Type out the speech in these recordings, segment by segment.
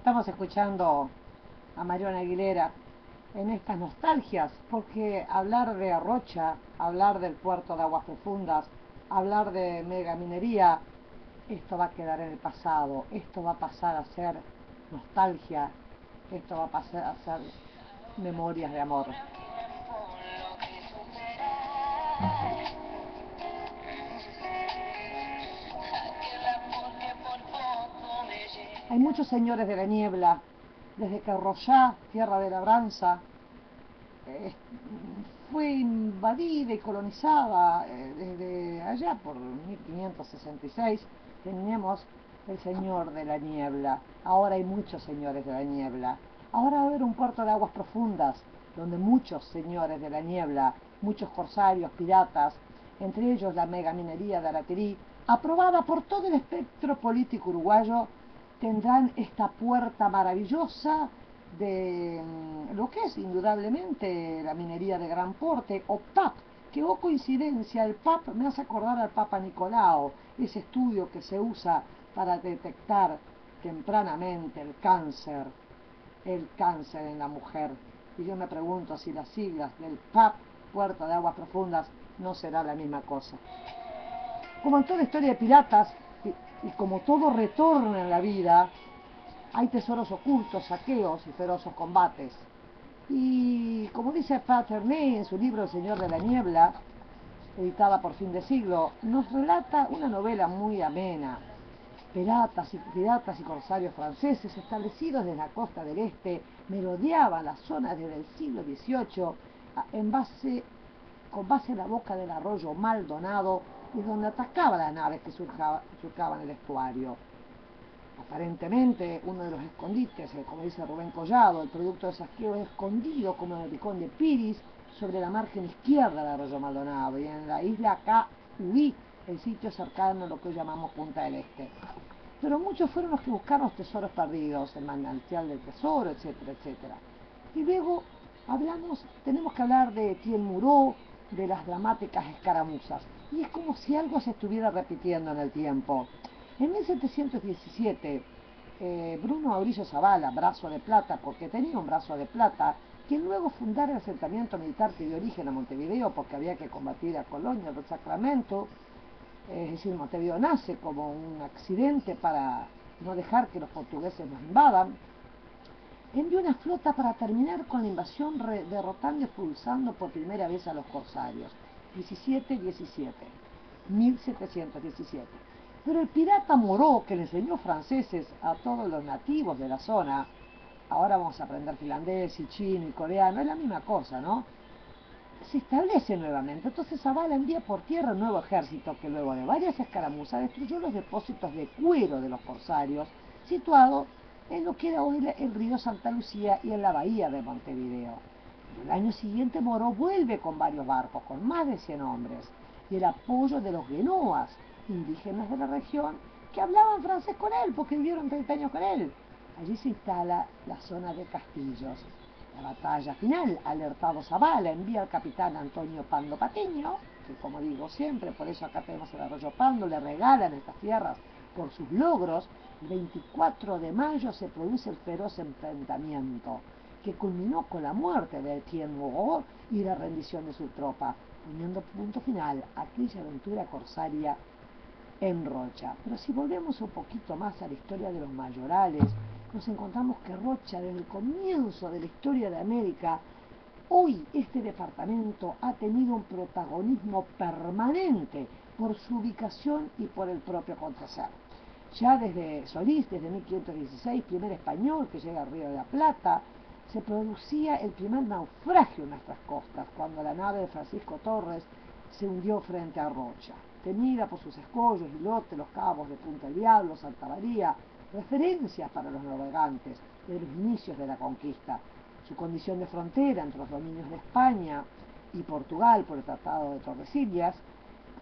estamos escuchando a Mariona Aguilera en estas nostalgias, porque hablar de Rocha, hablar del puerto de aguas profundas, hablar de megaminería, esto va a quedar en el pasado, esto va a pasar a ser nostalgia, esto va a pasar a ser memorias de amor. Hay muchos señores de la niebla, desde que Royá, tierra de labranza, fue invadida y colonizada desde allá por 1566, tenemos el señor de la niebla. Ahora hay muchos señores de la niebla. Ahora va a haber un puerto de aguas profundas, donde muchos señores de la niebla, muchos corsarios, piratas, entre ellos la megaminería de Aratirí, aprobada por todo el espectro político uruguayo, tendrán esta puerta maravillosa de lo que es indudablemente la minería de gran porte, o PAP, que coincidencia, el PAP me hace acordar al Papa Nicolau, ese estudio que se usa para detectar tempranamente el cáncer en la mujer. Y yo me pregunto si las siglas del PAP, Puerta de Aguas Profundas, no será la misma cosa. Como en toda historia de piratas, y como todo retorna en la vida, hay tesoros ocultos, saqueos y feroces combates. Y como dice Paterney en su libro El Señor de la Niebla, editada por Fin de Siglo, nos relata una novela muy amena. Piratas y corsarios franceses establecidos desde la costa del este merodeaban las zonas desde el siglo XVIII con base en la boca del arroyo Maldonado, y donde atacaban las naves que surcaban el estuario. Aparentemente, uno de los escondites, como dice Rubén Collado, el producto de saqueo es escondido como en el Ricón de Piris, sobre la margen izquierda del arroyo Maldonado, y en la isla Cahuí, el sitio cercano a lo que hoy llamamos Punta del Este. Pero muchos fueron los que buscaron los tesoros perdidos, el manantial del tesoro, etcétera, etcétera. Y luego tenemos que hablar de Etienne Muró, de las dramáticas escaramuzas. Y es como si algo se estuviera repitiendo en el tiempo. En 1717, Bruno Mauricio Zavala, brazo de plata, porque tenía un brazo de plata, quien luego fundara el asentamiento militar que dio origen a Montevideo, porque había que combatir a Colonia del Sacramento. Es decir, Montevideo nace como un accidente para no dejar que los portugueses nos invadan. Envió una flota para terminar con la invasión, derrotando y expulsando por primera vez a los corsarios. 1717. Pero el pirata Moró, que le enseñó franceses a todos los nativos de la zona, ahora vamos a aprender finlandés y chino y coreano, es la misma cosa, ¿no? Se establece nuevamente. Entonces Zavala envía por tierra un nuevo ejército que luego de varias escaramuzas destruyó los depósitos de cuero de los corsarios, situados en lo que era hoy el río Santa Lucía y en la bahía de Montevideo. El año siguiente Moró vuelve con varios barcos, con más de 100 hombres, y el apoyo de los genoas, indígenas de la región, que hablaban francés con él, porque vivieron 30 años con él. Allí se instala la zona de Castillos. La batalla final, alertado Zavala, envía al capitán Antonio Pando Patiño, que como digo siempre, por eso acá tenemos el arroyo Pando, le regalan estas tierras por sus logros. El 24 de mayo se produce el feroz enfrentamiento, que culminó con la muerte de Etienne Moureau y la rendición de su tropa, poniendo punto final a aquella aventura corsaria en Rocha. Pero si volvemos un poquito más a la historia de los mayorales, nos encontramos que Rocha, desde el comienzo de la historia de América, hoy este departamento ha tenido un protagonismo permanente por su ubicación y por el propio acontecer. Ya desde Solís, desde 1516, primer español que llega al Río de la Plata, se producía el primer naufragio en nuestras costas, cuando la nave de Francisco Torres se hundió frente a Rocha. Temida por sus escollos, islotes, los cabos de Punta del Diablo, Santa María, referencias para los navegantes de los inicios de la conquista. Su condición de frontera entre los dominios de España y Portugal por el Tratado de Tordesillas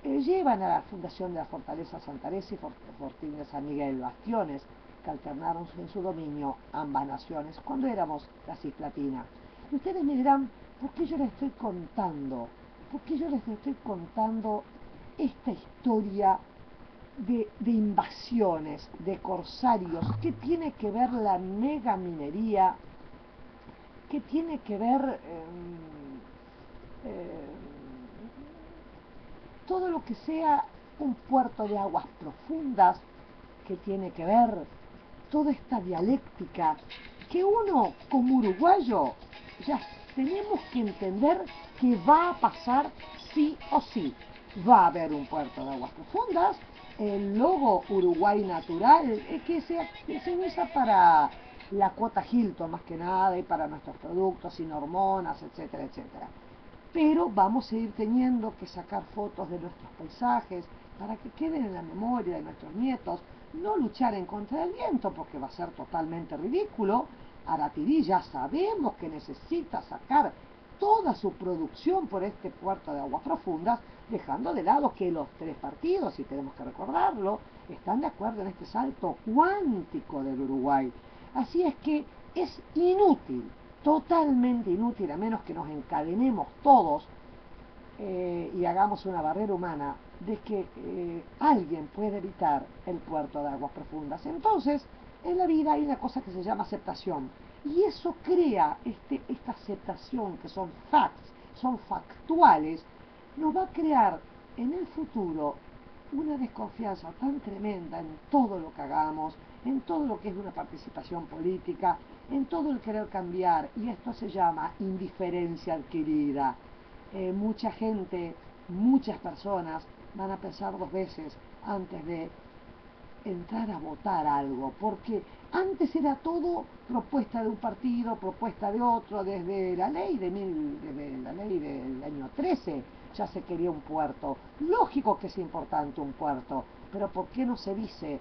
llevan a la fundación de la fortaleza Santarés y Fortín de San Miguel, bastiones que alternaron en su dominio ambas naciones cuando éramos la Cisplatina. Y ustedes me dirán, ¿por qué yo les estoy contando? ¿Por qué yo les estoy contando esta historia de invasiones, de corsarios, qué tiene que ver la megaminería, qué tiene que ver eh, todo lo que sea un puerto de aguas profundas, que tiene que ver toda esta dialéctica que uno como uruguayo ya tenemos que entender que va a pasar sí o sí. Va a haber un puerto de aguas profundas, el logo Uruguay natural, que se usa para la cuota Hilton más que nada y para nuestros productos sin hormonas, etcétera, etcétera. Pero vamos a ir teniendo que sacar fotos de nuestros paisajes para que queden en la memoria de nuestros nietos, no luchar en contra del viento porque va a ser totalmente ridículo. Aratirí ya sabemos que necesita sacar toda su producción por este puerto de aguas profundas, dejando de lado que los tres partidos, y tenemos que recordarlo, están de acuerdo en este salto cuántico del Uruguay. Así es que es inútil, totalmente inútil, a menos que nos encadenemos todos y hagamos una barrera humana de que alguien puede evitar el puerto de aguas profundas. Entonces, en la vida hay una cosa que se llama aceptación. Y eso crea esta aceptación, que son facts, son factuales, nos va a crear en el futuro una desconfianza tan tremenda en todo lo que hagamos, en todo lo que es una participación política, en todo el querer cambiar, y esto se llama indiferencia adquirida. Mucha gente, muchas personas van a pensar dos veces antes de entrar a votar algo, porque antes era todo propuesta de un partido, propuesta de otro, desde la ley desde la ley del año 13 ya se quería un puerto. Lógico que es importante un puerto, pero ¿por qué no se dice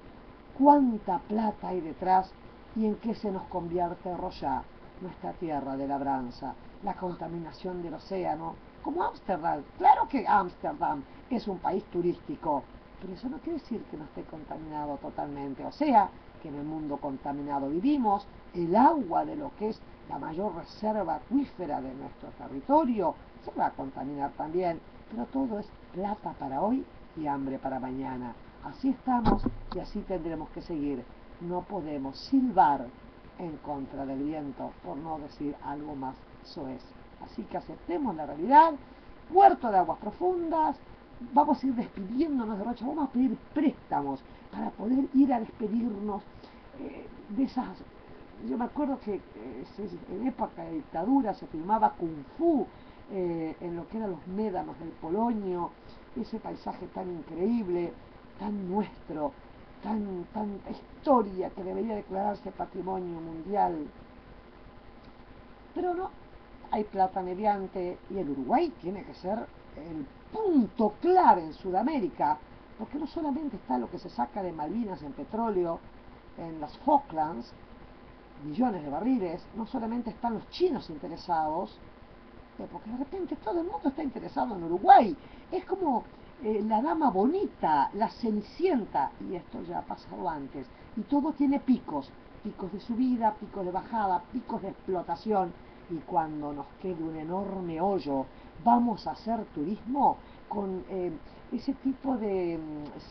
cuánta plata hay detrás y en qué se nos convierte Roya, nuestra tierra de labranza, la contaminación del océano, como Ámsterdam? Claro que Ámsterdam es un país turístico, pero eso no quiere decir que no esté contaminado totalmente, o sea, que en el mundo contaminado vivimos, el agua de lo que es la mayor reserva acuífera de nuestro territorio se va a contaminar también, pero todo es plata para hoy y hambre para mañana. Así estamos y así tendremos que seguir. No podemos silbar en contra del viento, por no decir algo más soez. Así que aceptemos la realidad, puerto de aguas profundas, vamos a ir despidiéndonos de Rocha, vamos a pedir préstamos para poder ir a despedirnos de esas. Yo me acuerdo que en época de dictadura se filmaba Kung Fu en lo que eran los médanos del Polonio, ese paisaje tan increíble, tan nuestro, tanta historia que debería declararse patrimonio mundial. Pero no, hay plata mediante y el Uruguay tiene que ser el punto clave en Sudamérica, porque no solamente está lo que se saca de Malvinas en petróleo, en las Falklands, millones de barriles, no solamente están los chinos interesados, porque de repente todo el mundo está interesado en Uruguay, es como la dama bonita, la cenicienta, y esto ya ha pasado antes, y todo tiene picos, picos de subida, picos de bajada, picos de explotación, y cuando nos quede un enorme hoyo, vamos a hacer turismo con ese tipo de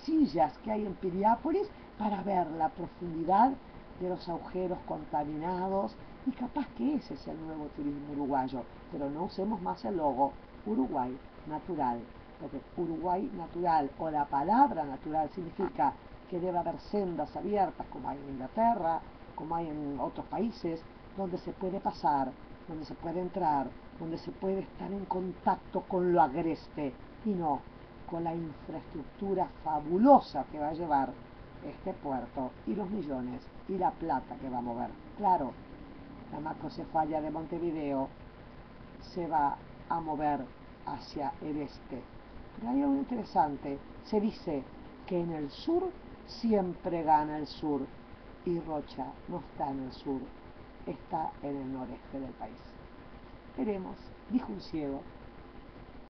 sillas que hay en Piriápolis para ver la profundidad de los agujeros contaminados, y capaz que ese es el nuevo turismo uruguayo, pero no usemos más el logo Uruguay natural, porque Uruguay natural o la palabra natural significa que debe haber sendas abiertas como hay en Inglaterra, como hay en otros países, donde se puede pasar, donde se puede entrar, donde se puede estar en contacto con lo agreste y no con la infraestructura fabulosa que va a llevar este puerto y los millones y la plata que va a mover. Claro, la macrocefalia de Montevideo se va a mover hacia el este. Pero hay algo interesante, se dice que en el sur siempre gana el sur, y Rocha no está en el sur, está en el noreste del país. Veremos, dijo un ciego.